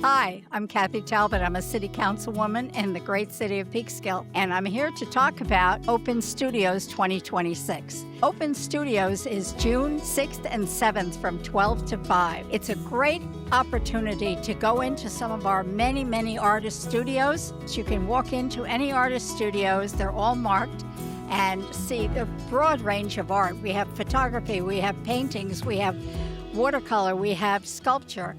Hi, I'm Kathie Talbot. I'm a city councilwoman in the great city of Peekskill, and I'm here to talk about Open Studios 2026. Open Studios is June 6th and 7th from 12 to 5. It's a great opportunity to go into some of our many, many artist studios. So you can walk into any artist studios, they're all marked, and see the broad range of art. We have photography, we have paintings, we have watercolor, we have sculpture,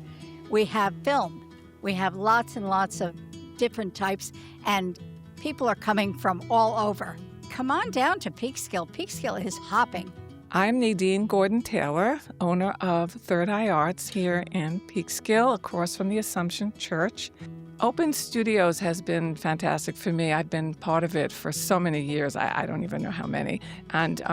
we have film. We have lots and lots of different types, and people are coming from all over. Come on down to Peekskill. Peekskill is hopping. I'm Nadine Gordon-Taylor, owner of Third Eye Arts here in Peekskill, across from the Assumption Church. Open Studios has been fantastic for me. I've been part of it for so many years. I don't even know how many. And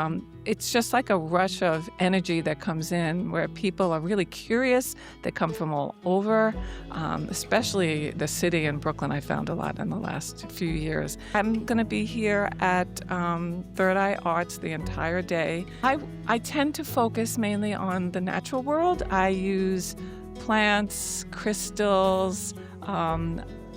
it's just like a rush of energy that comes in where people are really curious. They come from all over, especially the city in Brooklyn. I found a lot in the last few years. I'm going to be here at Third Eye Arts the entire day. I tend to focus mainly on the natural world. I use plants, crystals,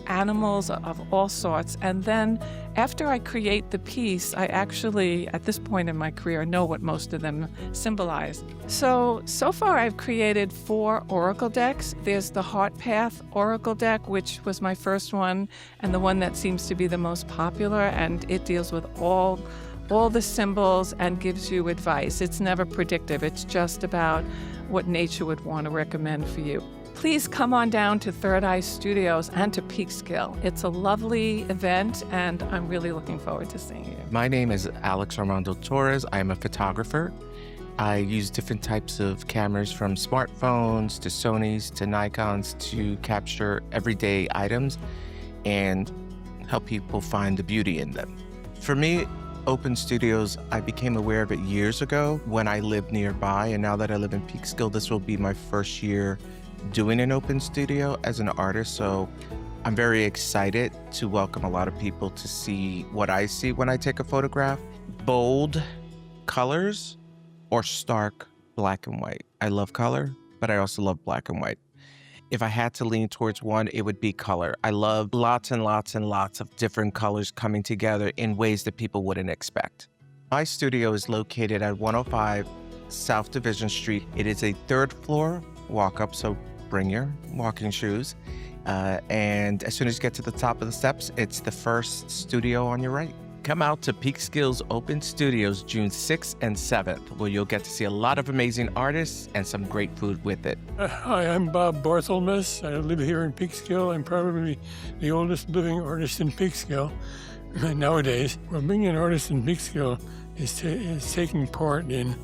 animals of all sorts. And then after I create the piece, I actually, at this point in my career, know what most of them symbolize. So far I've created 4 oracle decks. There's the Heart Path Oracle deck, which was my first one, and the one that seems to be the most popular, and it deals with all the symbols and gives you advice. It's never predictive. It's just about what nature would want to recommend for you. Please come on down to Third Eye Studios and to Peekskill. It's a lovely event, and I'm really looking forward to seeing you. My name is Armando Torres. I am a photographer. I use different types of cameras, from smartphones to Sonys to Nikons, to capture everyday items and help people find the beauty in them. For me, Open Studios, I became aware of it years ago when I lived nearby, and now that I live in Peekskill, this will be my first year doing an open studio as an artist. So I'm very excited to welcome a lot of people to see what I see when I take a photograph. Bold colors or stark black and white. I love color, but I also love black and white. If I had to lean towards one, it would be color. I love lots and lots and lots of different colors coming together in ways that people wouldn't expect. My studio is located at 105 South Division Street. It is a 3rd floor walk up, so bring your walking shoes. And as soon as you get to the top of the steps, it's the first studio on your right. Come out to Peekskill's Open Studios June 6th and 7th, where you'll get to see a lot of amazing artists and some great food with it. Hi, I'm Bob Barthelmes. I live here in Peekskill. I'm probably the oldest living artist in Peekskill nowadays. Well, being an artist in Peekskill is taking part in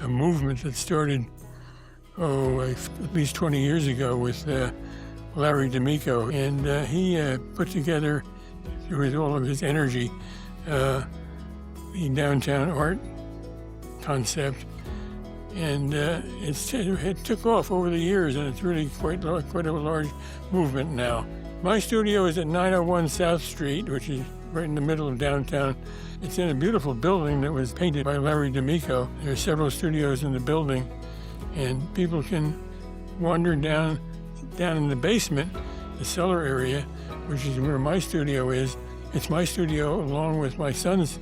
a movement that started at least 20 years ago with Larry D'Amico, and he put together, with all of his energy, the downtown art concept, and it took off over the years, and it's really quite a large movement now. My studio is at 901 South Street, which is right in the middle of downtown. It's in a beautiful building that was painted by Larry D'Amico. There are several studios in the building, and people can wander down in the basement, the cellar area, which is where my studio is. It's my studio along with my son's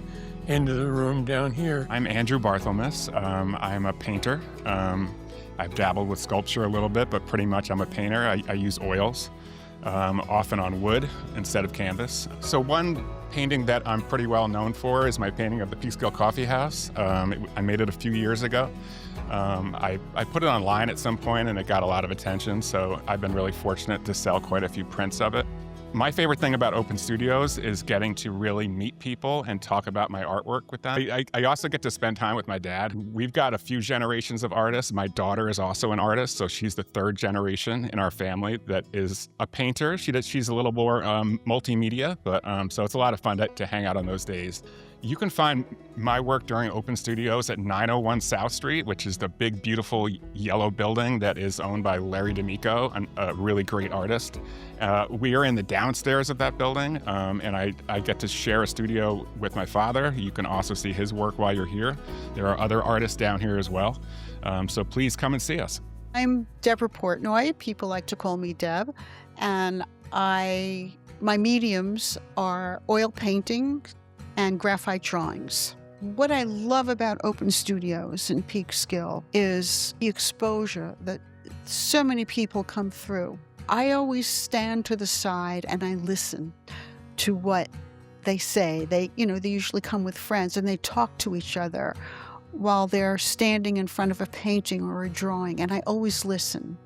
end of the room down here. I'm Andrew Barthelmes. I'm a painter. I've dabbled with sculpture a little bit, but pretty much I'm a painter. I use oils, often on wood instead of canvas. So one painting that I'm pretty well known for is my painting of the Peekskill Coffee House. I made it a few years ago. I put it online at some point and it got a lot of attention, so I've been really fortunate to sell quite a few prints of it. My favorite thing about Open Studios is getting to really meet people and talk about my artwork with them. I also get to spend time with my dad. We've got a few generations of artists. My daughter is also an artist, so she's the 3rd generation in our family that is a painter. She's a little more multimedia, but so it's a lot of fun to hang out on those days. You can find my work during Open Studios at 901 South Street, which is the big, beautiful yellow building that is owned by Larry D'Amico, a really great artist. We are in the downstairs of that building, and I get to share a studio with my father. You can also see his work while you're here. There are other artists down here as well. So please come and see us. I'm Deborah Portnoy. People like to call me Deb. And my mediums are oil painting and graphite drawings. What I love about Open Studios and Peekskill is the exposure that so many people come through. I always stand to the side and I listen to what they say. They usually come with friends and they talk to each other while they're standing in front of a painting or a drawing. And I always listen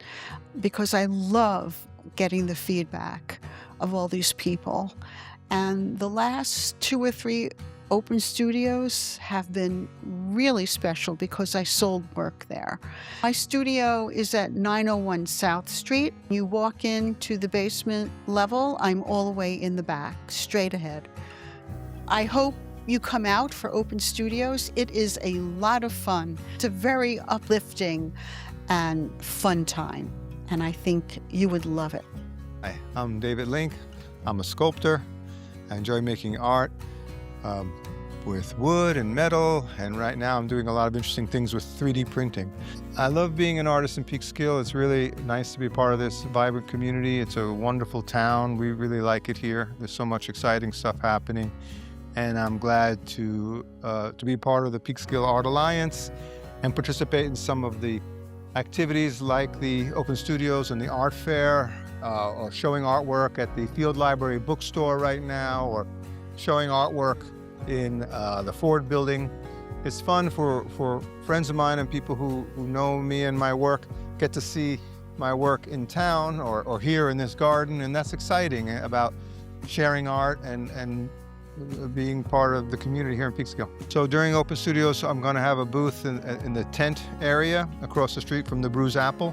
because I love getting the feedback of all these people. And the last 2 or 3 Open Studios have been really special because I sold work there. My studio is at 901 South Street. You walk into the basement level, I'm all the way in the back, straight ahead. I hope you come out for Open Studios. It is a lot of fun. It's a very uplifting and fun time, and I think you would love it. Hi, I'm David Link. I'm a sculptor. I enjoy making art with wood and metal, and right now I'm doing a lot of interesting things with 3D printing. I love being an artist in Peekskill. It's really nice to be part of this vibrant community. It's a wonderful town. We really like it here. There's so much exciting stuff happening, and I'm glad to be part of the Peekskill Art Alliance and participate in some of the activities like the Open Studios and the art fair, or showing artwork at the Field Library bookstore right now, or showing artwork in the Ford building. It's fun for friends of mine and people who know me and my work, get to see my work in town or here in this garden, and that's exciting about sharing art and being part of the community here in Peekskill. So during Open Studios, I'm going to have a booth in the tent area across the street from the Bruised Apple,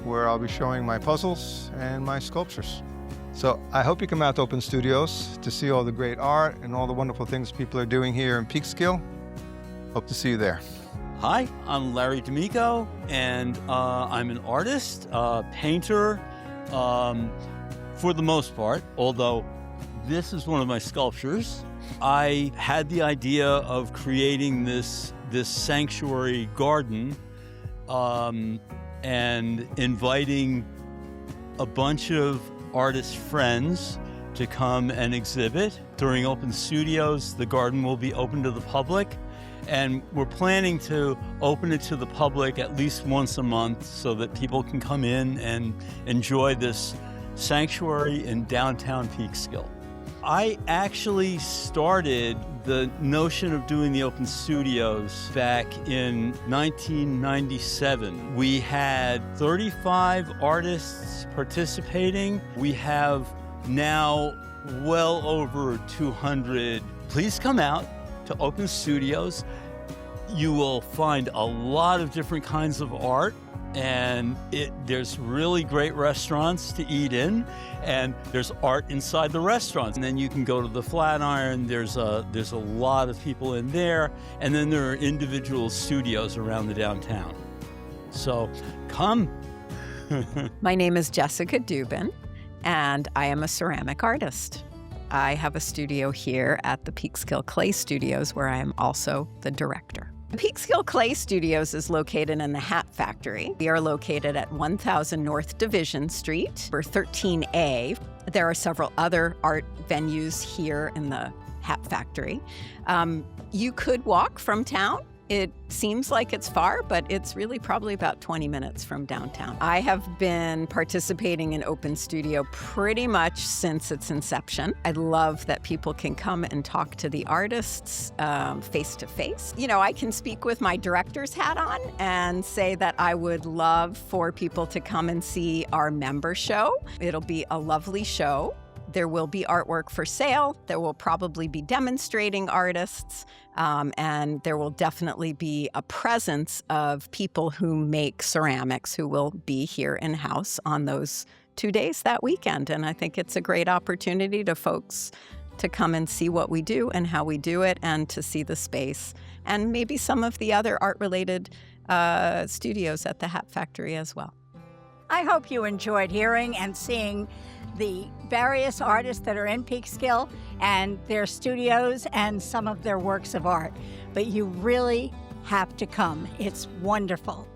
where I'll be showing my puzzles and my sculptures. So I hope you come out to Open Studios to see all the great art and all the wonderful things people are doing here in Peekskill. Hope to see you there. Hi, I'm Larry D'Amico, and I'm an artist, painter, for the most part, although this is one of my sculptures. I had the idea of creating this sanctuary garden and inviting a bunch of artist friends to come and exhibit. During Open Studios, the garden will be open to the public, and we're planning to open it to the public at least once a month so that people can come in and enjoy this sanctuary in downtown Peekskill. I actually started the notion of doing the Open Studios back in 1997. We had 35 artists participating. We have now well over 200. Please come out to Open Studios. You will find a lot of different kinds of art, and there's really great restaurants to eat in, and there's art inside the restaurants. And then you can go to the Flatiron. There's a lot of people in there, and then there are individual studios around the downtown. So come. My name is Jessica Dubin, and I am a ceramic artist. I have a studio here at the Peekskill Clay Studios, where I am also the director. The Peekskill Clay Studios is located in the Hat Factory. We are located at 1000 North Division Street, or 13A. There are several other art venues here in the Hat Factory. You could walk from town. It seems like it's far, but it's really probably about 20 minutes from downtown. I have been participating in Open Studio pretty much since its inception. I love that people can come and talk to the artists face to face. You know, I can speak with my director's hat on and say that I would love for people to come and see our member show. It'll be a lovely show. There will be artwork for sale. There will probably be demonstrating artists, and there will definitely be a presence of people who make ceramics who will be here in-house on those 2 days that weekend. And I think it's a great opportunity to folks to come and see what we do and how we do it, and to see the space and maybe some of the other art-related studios at the Hat Factory as well. I hope you enjoyed hearing and seeing the various artists that are in Peekskill and their studios and some of their works of art. But you really have to come. It's wonderful.